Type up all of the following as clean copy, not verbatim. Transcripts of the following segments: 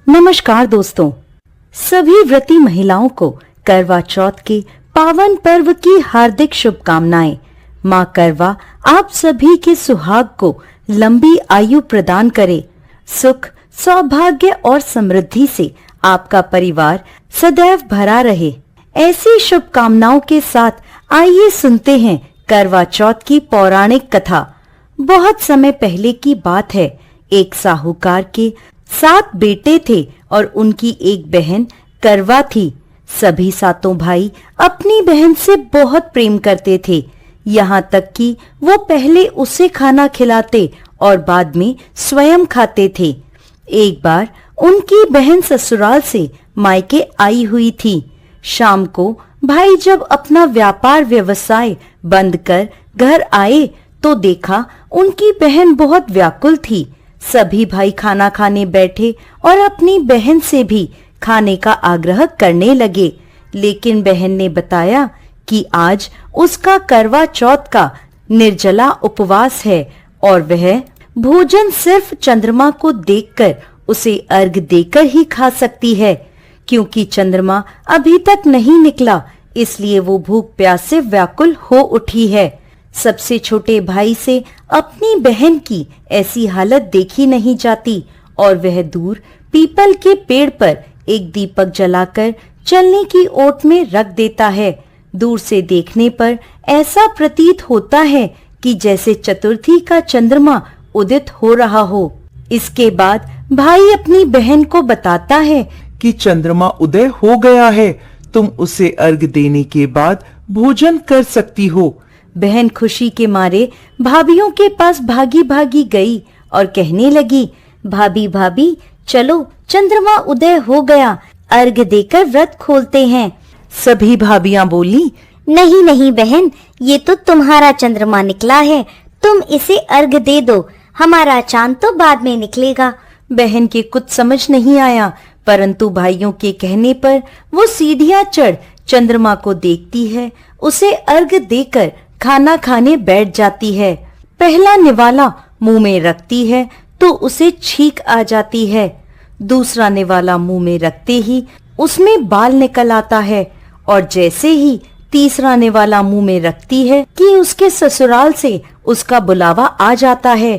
नमस्कार दोस्तों, सभी व्रती महिलाओं को करवा चौथ के पावन पर्व की हार्दिक शुभकामनाएं। माँ करवा आप सभी के सुहाग को लंबी आयु प्रदान करे। सुख, सौभाग्य और समृद्धि से आपका परिवार सदैव भरा रहे। ऐसी शुभकामनाओं के साथ आइए सुनते हैं करवा चौथ की पौराणिक कथा। बहुत समय पहले की बात है। एक साहूकार के 7 बेटे थे और उनकी एक बहन करवा थी। सभी 7 भाई अपनी बहन से बहुत प्रेम करते थे, यहाँ तक कि वो पहले उसे खाना खिलाते और बाद में स्वयं खाते थे। एक बार उनकी बहन ससुराल से मायके आई हुई थी। शाम को भाई जब अपना व्यापार व्यवसाय बंद कर घर आए तो देखा उनकी बहन बहुत व्याकुल थी। सभी भाई खाना खाने बैठे और अपनी बहन से भी खाने का आग्रह करने लगे, लेकिन बहन ने बताया कि आज उसका करवा चौथ का निर्जला उपवास है और वह भोजन सिर्फ चंद्रमा को देखकर उसे अर्घ देकर ही खा सकती है। क्योंकि चंद्रमा अभी तक नहीं निकला, इसलिए वो भूख प्यास से व्याकुल हो उठी है। सबसे छोटे भाई से अपनी बहन की ऐसी हालत देखी नहीं जाती और वह दूर पीपल के पेड़ पर एक दीपक जलाकर चलने की ओट में रख देता है। दूर से देखने पर ऐसा प्रतीत होता है कि जैसे चतुर्थी का चंद्रमा उदित हो रहा हो। इसके बाद भाई अपनी बहन को बताता है कि चंद्रमा उदय हो गया है, तुम उसे अर्घ देने के बाद भोजन कर सकती हो। बहन खुशी के मारे भाभीयों के पास भागी भागी गई और कहने लगी, भाभी भाभी चलो, चंद्रमा उदय हो गया, अर्घ देकर व्रत खोलते हैं। सभी भाभियां बोली, नहीं नहीं बहन, ये तो तुम्हारा चंद्रमा निकला है, तुम इसे अर्घ दे दो, हमारा चांद तो बाद में निकलेगा। बहन के कुछ समझ नहीं आया, परंतु भाइयों के कहने पर वो सीढ़ियां चढ़ चंद्रमा को देखती है, उसे अर्घ देकर खाना खाने बैठ जाती है। पहला निवाला मुंह में रखती है तो उसे छींक आ जाती है। दूसरा निवाला मुंह में रखते ही उसमें बाल निकल आता है और जैसे ही तीसरा निवाला मुंह में रखती है कि उसके ससुराल से उसका बुलावा आ जाता है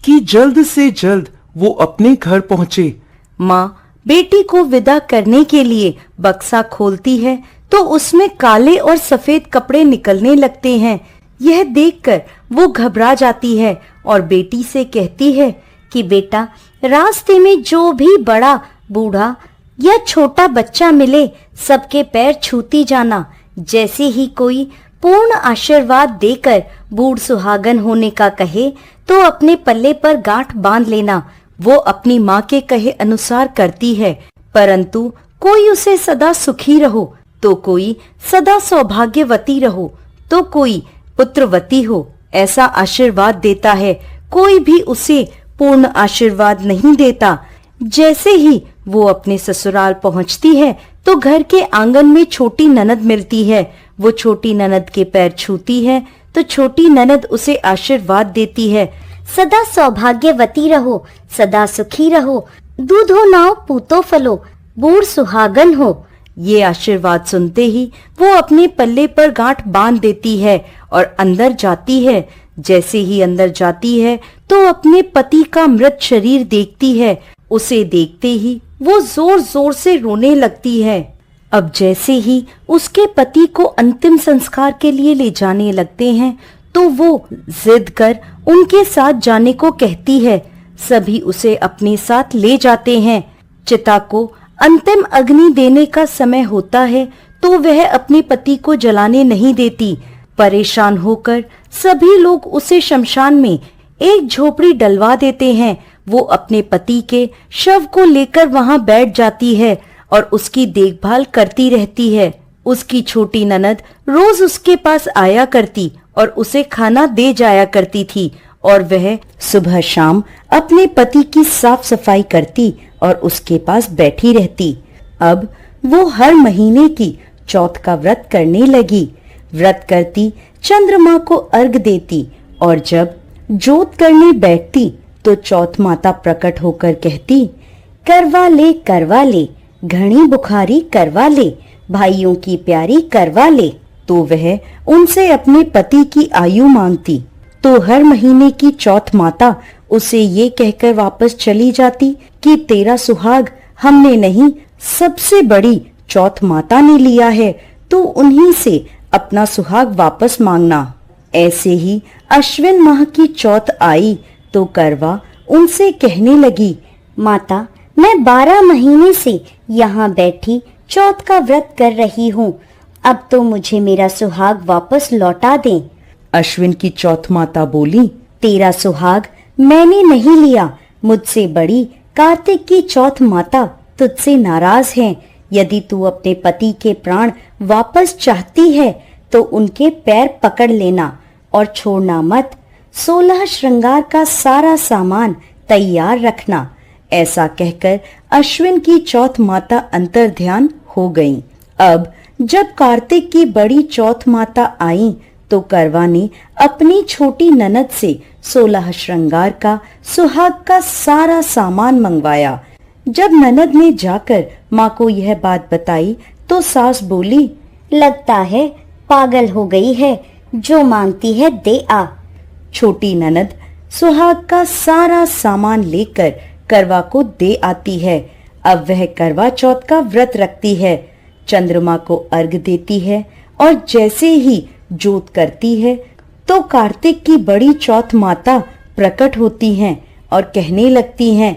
कि जल्द से जल्द वो अपने घर पहुँचे। माँ बेटी को विदा करने के लिए बक्सा खोलती है तो उसमें काले और सफेद कपड़े निकलने लगते हैं। यह देखकर वो घबरा जाती है और बेटी से कहती है कि बेटा, रास्ते में जो भी बड़ा, बूढ़ा या छोटा बच्चा मिले सबके पैर छूती जाना। जैसे ही कोई पूर्ण आशीर्वाद देकर बूढ़ सुहागन होने का कहे तो अपने पल्ले पर गांठ बांध लेना। वो अपनी माँ के कहे अनुसार करती है, परंतु कोई उसे सदा सुखी रहो तो कोई सदा सौभाग्यवती रहो तो कोई पुत्रवती हो ऐसा आशीर्वाद देता है। कोई भी उसे पूर्ण आशीर्वाद नहीं देता। जैसे ही वो अपने ससुराल पहुंचती है तो घर के आंगन में छोटी ननद मिलती है। वो छोटी ननद के पैर छूती है तो छोटी ननद उसे आशीर्वाद देती है, सदा सौभाग्यवती रहो, सदा सुखी रहो, दूधो नाव पूतो फलो, बूढ़ सुहागन हो। ये आशीर्वाद सुनते ही वो अपने पल्ले पर गांठ बांध देती है और अंदर जाती है। जैसे ही अंदर जाती है तो अपने पति का मृत शरीर देखती है। उसे देखते ही वो जोर जोर से रोने लगती है। अब जैसे ही उसके पति को अंतिम संस्कार के लिए ले जाने लगते हैं तो वो जिद कर उनके साथ जाने को कहती है। सभी उसे अपने साथ ले जाते हैं। चिता को अंतिम अग्नि देने का समय होता है तो वह अपने पति को जलाने नहीं देती। परेशान होकर सभी लोग उसे शमशान में एक झोपड़ी डलवा देते हैं। वो अपने पति के शव को लेकर वहां बैठ जाती है और उसकी देखभाल करती रहती है। उसकी छोटी ननद रोज उसके पास आया करती और उसे खाना दे जाया करती थी और वह सुबह शाम अपने पति की साफ सफाई करती और उसके पास बैठी रहती। अब वो हर महीने की चौथ का व्रत करने लगी। व्रत करती, चंद्रमा को अर्घ देती और जब जोत करने बैठती तो चौथ माता प्रकट होकर कहती, करवा ले, घनी बुखारी करवा ले, भाइयों की प्यारी करवा ले। तो वह उनसे अपने पति की आयु मांगती, तो हर महीने की चौथ माता उसे ये कहकर वापस चली जाती कि तेरा सुहाग हमने नहीं, सबसे बड़ी चौथ माता ने लिया है, तो उन्हीं से अपना सुहाग वापस मांगना। ऐसे ही अश्विन माह की चौथ आई तो करवा उनसे कहने लगी, माता, मैं 12 महीने से यहाँ बैठी चौथ का व्रत कर रही हूँ। अब तो मुझे मेरा सुहाग वापस लौटा दें। अश्विन की चौथ माता बोली, तेरा सुहाग मैंने नहीं लिया, मुझसे बड़ी कार्तिक की चौथ माता तुझसे नाराज है। यदि तू अपने पति के प्राण वापस चाहती है तो उनके पैर पकड़ लेना और छोड़ना मत। 16 श्रृंगार का सारा सामान तैयार रखना। ऐसा कहकर अश्विन की चौथ माता अंतर ध्यान हो गईं। अब जब कार्तिक की बड़ी चौथ माता आई तो करवा ने अपनी छोटी ननद से 16 श्रृंगार का सुहाग का सारा सामान मंगवाया। जब ननद ने जाकर माँ को यह बात बताई तो सास बोली, लगता है पागल हो गई है, जो मांगती है दे आ। छोटी ननद सुहाग का सारा सामान लेकर करवा को दे आती है। अब वह करवा चौथ का व्रत रखती है, चंद्रमा को अर्घ देती है और जैसे ही जोत करती है तो कार्तिक की बड़ी चौथ माता प्रकट होती हैं और कहने लगती हैं,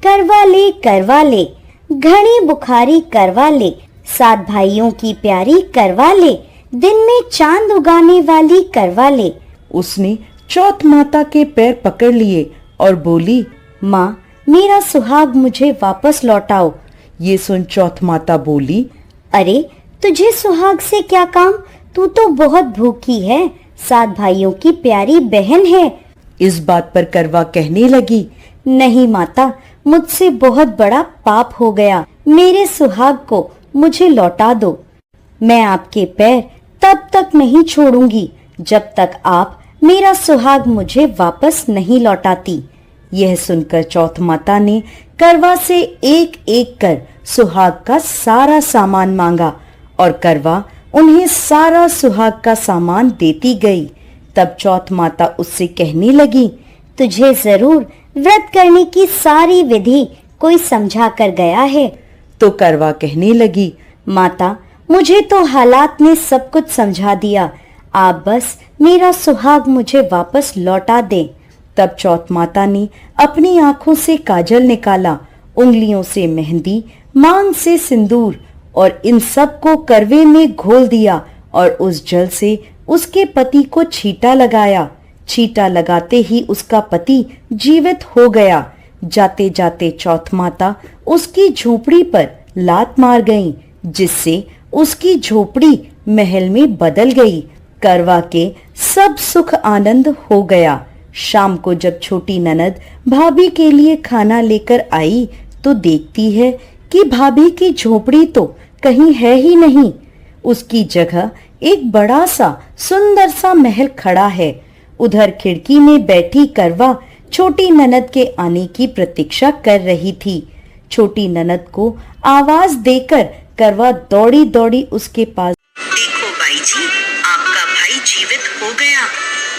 करवा ले, घनी बुखारी करवा ले, 7 भाइयों की प्यारी करवा ले, दिन में चांद उगाने वाली करवा ले। उसने चौथ माता के पैर पकड़ लिए और बोली, माँ, मेरा सुहाग मुझे वापस लौटाओ। ये सुन चौथ माता बोली, अरे तुझे सुहाग से क्या काम, तू तो बहुत भूखी है, 7 भाइयों की प्यारी बहन है। इस बात पर करवा कहने लगी, नहीं माता, मुझसे बहुत बड़ा पाप हो गया, मेरे सुहाग को मुझे लौटा दो। मैं आपके पैर तब तक नहीं छोड़ूंगी जब तक आप मेरा सुहाग मुझे वापस नहीं लौटाती। यह सुनकर चौथ माता ने करवा से एक एक कर सुहाग का सारा सामान मांगा और करवा उन्हें सारा सुहाग का सामान देती गई। तब चौथ माता उससे कहने लगी, तुझे जरूर व्रत करने की सारी विधि कोई समझा कर गया है। तो करवा कहने लगी, माता, मुझे तो हालात ने सब कुछ समझा दिया, आप बस मेरा सुहाग मुझे वापस लौटा दें। तब चौथ माता ने अपनी आंखों से काजल निकाला, उंगलियों से मेहंदी, मांग से सिंदूर और इन सब को करवे में घोल दिया और उस जल से उसके पति को छींटा लगाया। छींटा लगाते ही उसका पति जीवित हो गया। जाते जाते चौथ माता उसकी झोपड़ी पर लात मार गईं, जिससे उसकी झोपड़ी महल में बदल गई। करवा के सब सुख आनंद हो गया। शाम को जब छोटी ननद भाभी के लिए खाना लेकर आई तो देखती है कि भाभी की झोपड़ी तो कहीं है ही नहीं। उसकी जगह एक बड़ा सा सुंदर सा महल खड़ा है। उधर खिड़की में बैठी करवा छोटी ननद के आने की प्रतीक्षा कर रही थी। छोटी ननद को आवाज देकर करवा दौड़ी दौड़ी उसके पास, देखो बाई जी, आपका भाई जीवित हो गया।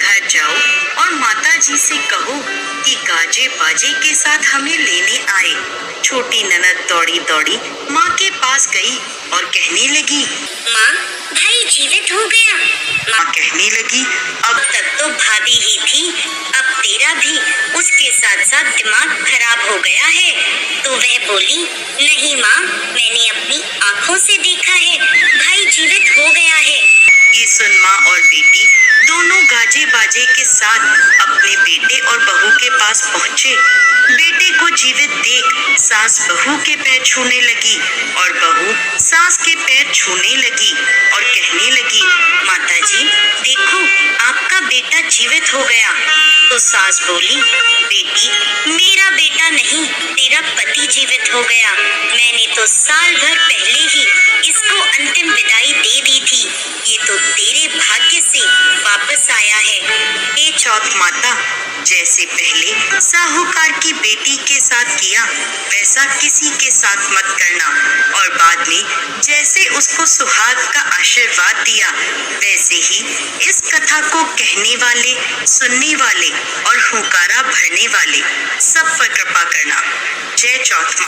घर जाओ और माता जी से कहो कि गाजे बाजे के साथ हमें लेने आए। छोटी ननद दौड़ी दौड़ी माँ के पास गई और कहने लगी, माँ, भाई जीवित हो गया। माँ कहने लगी, अब तक तो भाभी ही थी, अब तेरा भी उसके साथ साथ दिमाग खराब हो गया है। तो वह बोली, नहीं माँ, मैंने अपनी आँखों से देखा है, भाई जीवित हो गया है। ये सुन माँ और बेटी दोनों गाजे बाजे के साथ अपने बेटे और बहू के पास पहुँचे। बेटे को जीवित देख सास बहू के पैर छूने लगी और बहू सास के पैर छूने लगी और कहने लगी, माता जी देखो, आपका बेटा जीवित हो गया। तो सास बोली, बेटी, मेरा बेटा नहीं, तेरा पति जीवित हो गया। मैंने तो साल भर पहले ही इसको अंतिम विदाई दे दी थी। ये तो तेरे भाग्य से वापस आया है। हे चौथ माता, जैसे पहले साहूकार की बेटी के साथ किया वैसा किसी के साथ मत करना, और बाद में जैसे उसको सुहाग का आशीर्वाद दिया वैसे ही इस कथा को कहने वाले, सुनने वाले और हुंकारा भरने वाले सब पर कृपा करना। जय चौथ माता।